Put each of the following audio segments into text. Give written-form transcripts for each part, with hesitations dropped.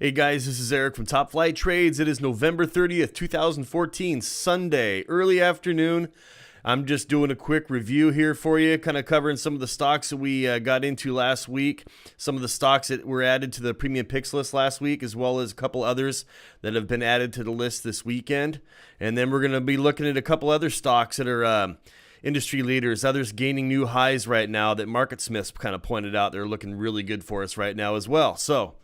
Hey guys, this is Eric from Top Flight Trades. It is November 30th, 2014, Sunday, early afternoon. I'm just doing a quick review here for you, kind of covering some of the stocks that we got into last week, some of the stocks that were added to the premium picks list last week, as well as a couple others that have been added to the list this weekend. And then we're going to be looking at a couple other stocks that are industry leaders, others gaining new highs right now that Market Smiths kind of pointed out they're looking really good for us right now as well. So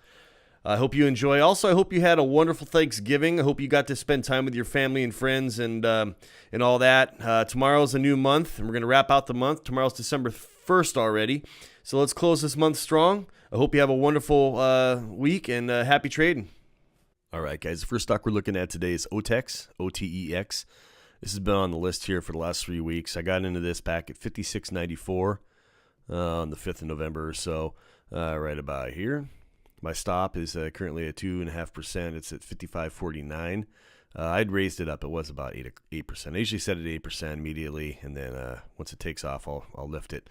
I hope you enjoy. Also, I hope you had a wonderful Thanksgiving. I hope you got to spend time with your family and friends and all that. Tomorrow's a new month, and we're going to wrap out the month. Tomorrow's December 1st already. So let's close this month strong. I hope you have a wonderful week and happy trading. All right, guys. The first stock we're looking at today is OTEX, OTEX. This has been on the list here for the last 3 weeks. I got into this back at $56.94 on the 5th of November or so, right about here. My stop is currently at 2.5%. It's at 55.49. I'd raised it up. It was about 8%. I usually set it at 8% immediately, and then once it takes off, I'll lift it.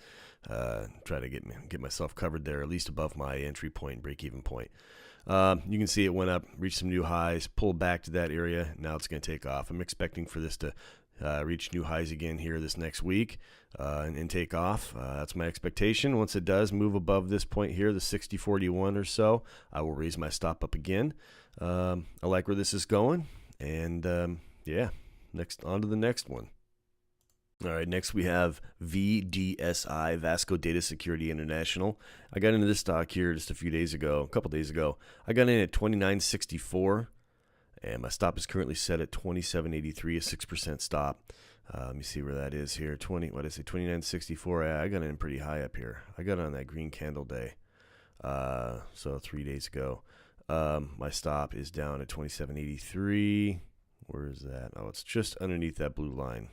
Try to get myself covered there, at least above my entry point, break-even point. You can see it went up, reached some new highs, pulled back to that area. Now it's going to take off. I'm expecting for this to reach new highs again here this next week and take off. That's my expectation. Once it does move above this point here, the 60.41 or so, I will raise my stop up again. I like where this is going, and yeah, on to the next one. All right, next we have VDSI, Vasco Data Security International. I got into this stock here just a couple days ago. I got in at $29.64. And my stop is currently set at $27.83, a 6% stop. Let me see where that is here. $29.64. I got in pretty high up here. I got on that green candle day, so 3 days ago. My stop is down at $27.83. Where is that? Oh, it's just underneath that blue line.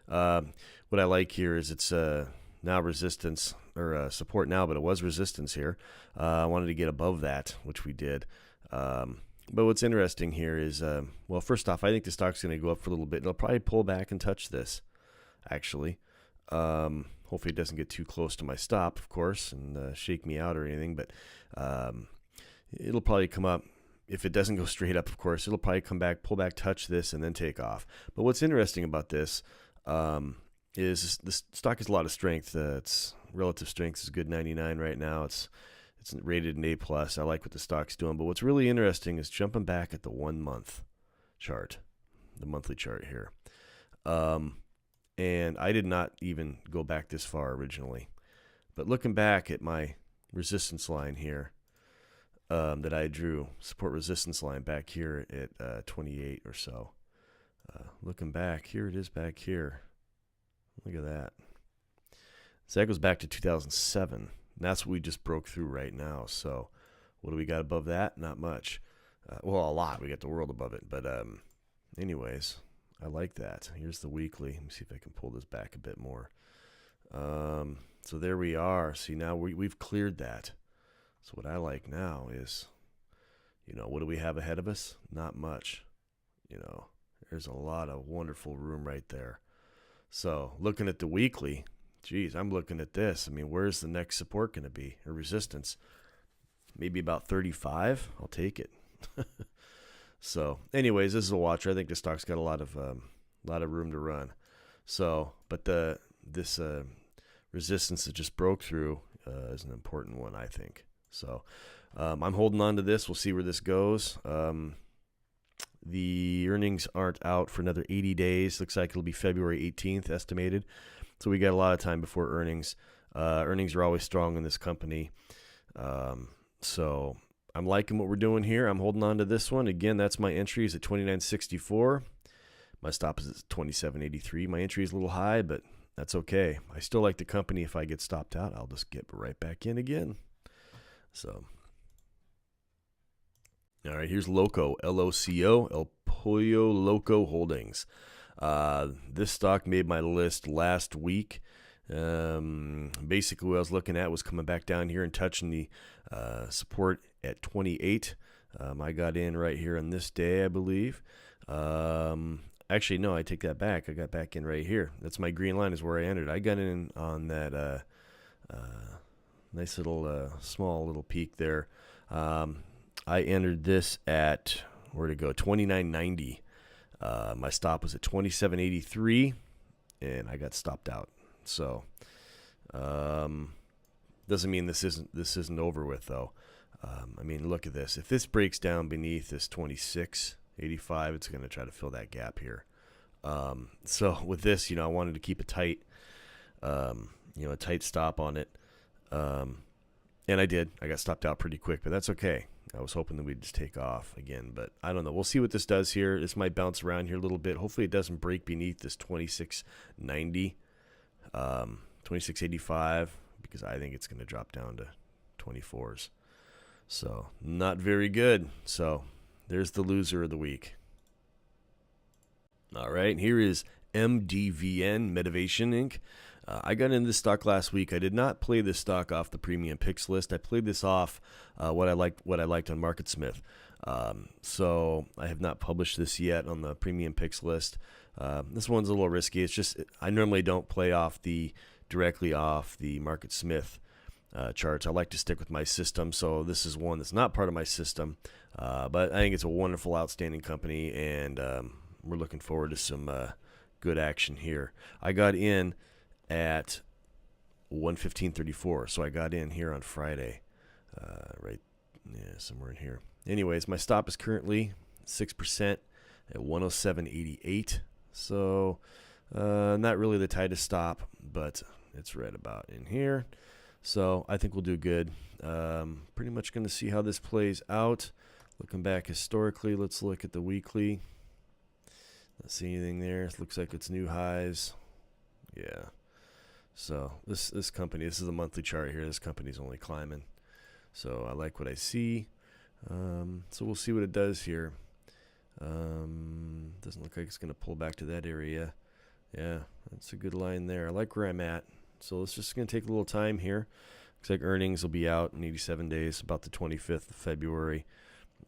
What I like here is it's now resistance or support now, but it was resistance here. I wanted to get above that, which we did. But what's interesting here is, well, first off, I think the stock's going to go up for a little bit. It'll probably pull back and touch this, actually. Hopefully it doesn't get too close to my stop, of course, and shake me out or anything. But it'll probably come up. If it doesn't go straight up, of course, it'll probably come back, pull back, touch this, and then take off. But what's interesting about this is the stock has a lot of strength. Its relative strength is good 99 right now. It's rated an A+. I like what the stock's doing. But what's really interesting is jumping back at the 1 month chart, the monthly chart here. And I did not even go back this far originally. But looking back at my resistance line here that I drew, support resistance line back here at 28 or so. Looking back, here it is back here. Look at that. So that goes back to 2007. And that's what we just broke through right now. So what do we got above that? Not much. Well, a lot. We got the world above it. But anyways, I like that. Here's the weekly. Let me see if I can pull this back a bit more. So there we are. See, now we've cleared that. So what I like now is, what do we have ahead of us? Not much. There's a lot of wonderful room right there. So looking at the weekly, geez, I'm looking at this. I mean, where's the next support going to be, or resistance? Maybe about 35. I'll take it. So, anyways, this is a watcher. I think the stock's got a lot of room to run. So, but this resistance that just broke through is an important one, I think. So, I'm holding on to this. We'll see where this goes. The earnings aren't out for another 80 days. Looks like it'll be February 18th estimated. So we got a lot of time before earnings. Earnings are always strong in this company. So I'm liking what we're doing here. I'm holding on to this one. Again, that's my entry is at $29.64. My stop is at $27.83. My entry is a little high, but that's okay. I still like the company. If I get stopped out, I'll just get right back in again. So, all right, here's Loco, L-O-C-O, El Pollo Loco Holdings. This stock made my list last week. Basically what I was looking at was coming back down here and touching the support at 28. I got in right here on this day, I believe. Actually, no, I take that back. I got back in right here. That's my green line is where I entered. I got in on that nice little small little peak there. I entered this at, where'd it go, 29.90. My stop was at 27.83, and I got stopped out. So doesn't mean this isn't over with, though. I mean, look at this. If this breaks down beneath this 26.85, it's going to try to fill that gap here. So with this, I wanted to keep it tight, a tight stop on it. And I did. I got stopped out pretty quick, but that's okay. I was hoping that we'd just take off again, but I don't know. We'll see what this does here. This might bounce around here a little bit. Hopefully it doesn't break beneath this 26.90, 26.85, because I think it's going to drop down to 24s. So not very good. So there's the loser of the week. All right, here is MDVN, Medivation Inc. I got into this stock last week. I did not play this stock off the premium picks list. I played this off what I liked on MarketSmith. So I have not published this yet on the premium picks list. This one's a little risky. It's just I normally don't play directly off the MarketSmith charts. I like to stick with my system. So this is one that's not part of my system, but I think it's a wonderful, outstanding company, and we're looking forward to some good action here. I got in at 115.34, so I got in here on Friday, somewhere in here. Anyways, my stop is currently 6% at 107.88, so not really the tightest stop, but it's right about in here, so I think we'll do good. Pretty much going to see how this plays out. Looking back historically, let's look at the weekly. Not see anything there. It looks like it's new highs. Yeah. So this company, this is a monthly chart here. This company's only climbing. So I like what I see. So we'll see what it does here. Doesn't look like it's going to pull back to that area. Yeah, that's a good line there. I like where I'm at. So it's just going to take a little time here. Looks like earnings will be out in 87 days, about the 25th of February.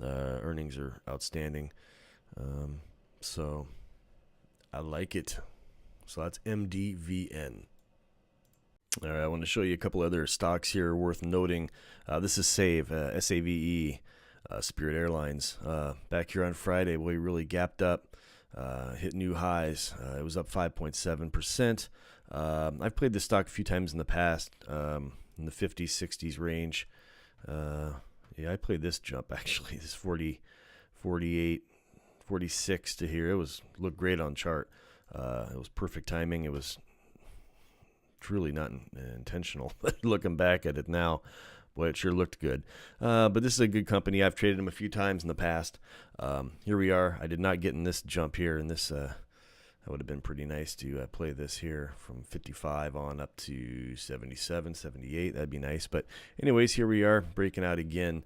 Earnings are outstanding. So I like it. So that's MDVN. All right, I want to show you a couple other stocks here worth noting. This is SAVE, S-A-V-E, Spirit Airlines. Back here on Friday, we really gapped up, hit new highs. It was up 5.7%. I've played this stock a few times in the past, in the 50s, 60s range. Yeah, I played this jump, actually, this 40, 48, 46 to here. It looked great on chart. It was perfect timing. It was truly not intentional. Looking back at it now, boy, it sure looked good. But this is a good company. I've traded them a few times in the past. Here we are. I did not get in this jump here, and this that would have been pretty nice to play this here from 55 on up to 77, 78. That'd be nice. But anyways, here we are breaking out again.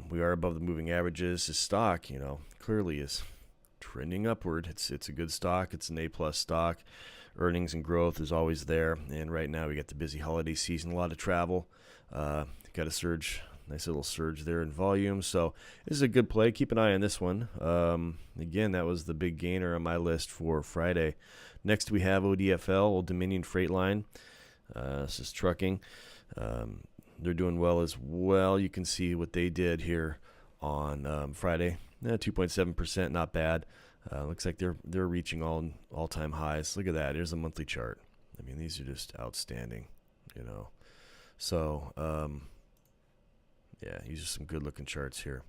We are above the moving averages. This stock, clearly is trending upward. It's a good stock. It's an A+ stock. Earnings and growth is always there. And right now we got the busy holiday season, a lot of travel. Got a surge, nice little surge there in volume. So this is a good play. Keep an eye on this one. Again, that was the big gainer on my list for Friday. Next we have ODFL, Old Dominion Freight Line. This is trucking. They're doing well as well. You can see what they did here on Friday. 2.7%, not bad. Looks like they're reaching all-time highs. Look at that. Here's a monthly chart. I mean, these are just outstanding, So, yeah, these are some good-looking charts here.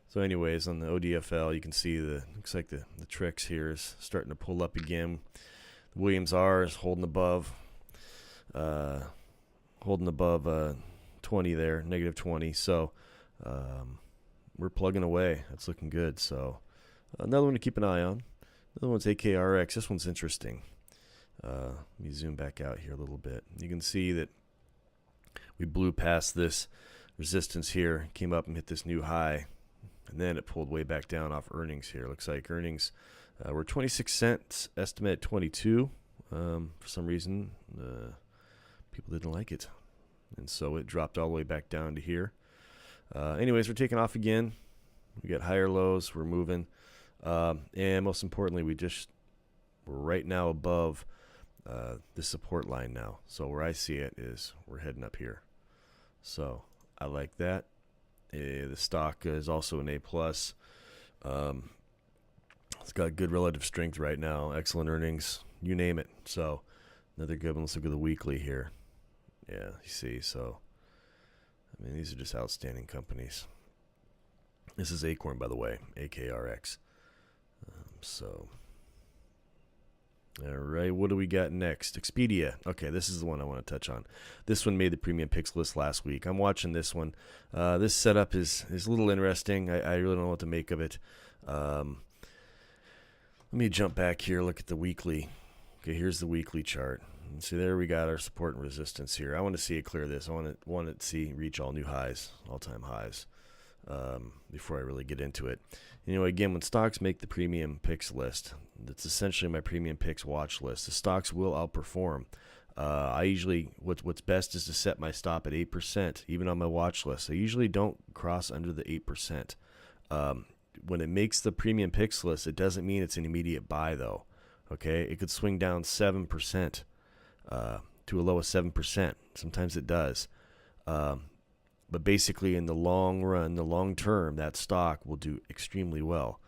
So, anyways, on the ODFL, you can see looks like the Trex here is starting to pull up again. The Williams R is holding above 20 there, negative 20. So, we're plugging away. That's looking good. So, another one to keep an eye on. Another one's AKRX. This one's interesting. Let me zoom back out here a little bit. You can see that we blew past this resistance here, came up and hit this new high, and then it pulled way back down off earnings here. Looks like earnings were 26 cents, estimate at 22. For some reason, people didn't like it, and so it dropped all the way back down to here. Anyways, we're taking off again. We got higher lows. We're moving. And most importantly, we're right now above the support line now. So where I see it is we're heading up here. So I like that. The stock is also an A+. It's got good relative strength right now, excellent earnings, you name it. So another good one. Let's look at the weekly here. Yeah, you see. So, I mean, these are just outstanding companies. This is Acorn, by the way, AKRX. So, all right, what do we got next? Expedia. Okay, this is the one I want to touch on. This one made the premium picks list last week. I'm watching this one. This setup is a little interesting. I really don't know what to make of it. Let me jump back here, look at the weekly. Okay, here's the weekly chart. And see, there we got our support and resistance here. I want to see it clear this. I want to see reach all new highs, all-time highs, before I really get into it. You know, again, when stocks make the premium picks list, that's essentially my premium picks watch list. The stocks will outperform. I usually, what's best is to set my stop at 8%, even on my watch list. I usually don't cross under the 8%. When it makes the premium picks list, it doesn't mean it's an immediate buy, though. Okay, it could swing down 7% to a low of 7%. Sometimes it does. But basically, in the long run, the long term, that stock will do extremely well.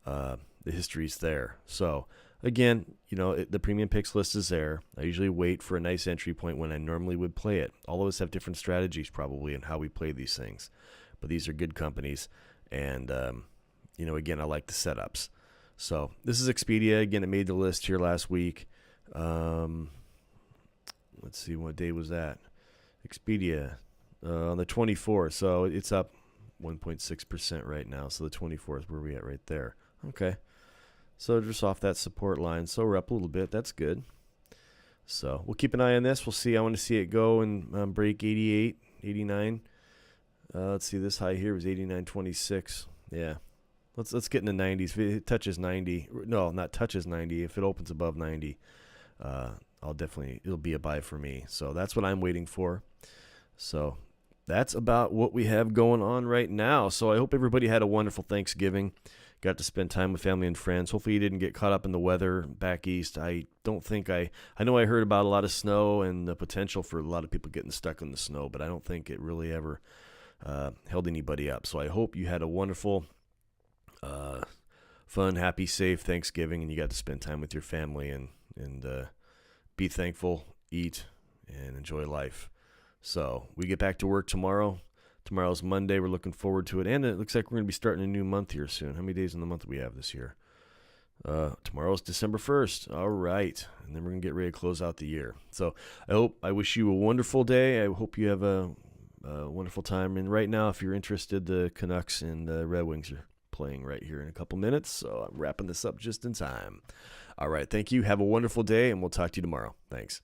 The history's there. So, again, you know, the premium picks list is there. I usually wait for a nice entry point when I normally would play it. All of us have different strategies probably in how we play these things. But these are good companies. And, you know, again, I like the setups. So, this is Expedia. Again, it made the list here last week. Let's see, what day was that? Expedia. On the 24th, so it's up 1.6% right now. So the 24th, where are we at right there? Okay, so just off that support line, so we're up a little bit. That's good. So we'll keep an eye on this. We'll see. I want to see it go and break 88, 89. Let's see, this high here was 89.26. Yeah, let's get in the 90s. If it touches 90, no, not touches 90. If it opens above 90, it'll be a buy for me. So that's what I'm waiting for. So that's about what we have going on right now. So I hope everybody had a wonderful Thanksgiving. Got to spend time with family and friends. Hopefully you didn't get caught up in the weather back east. I know I heard about a lot of snow and the potential for a lot of people getting stuck in the snow, but I don't think it really ever held anybody up. So I hope you had a wonderful, fun, happy, safe Thanksgiving, and you got to spend time with your family and be thankful, eat, and enjoy life. So we get back to work tomorrow. Tomorrow's Monday. We're looking forward to it. And it looks like we're going to be starting a new month here soon. How many days in the month do we have this year? Tomorrow's December 1st. All right. And then we're going to get ready to close out the year. So I wish you a wonderful day. I hope you have a wonderful time. And right now, if you're interested, the Canucks and the Red Wings are playing right here in a couple minutes. So I'm wrapping this up just in time. All right. Thank you. Have a wonderful day, and we'll talk to you tomorrow. Thanks.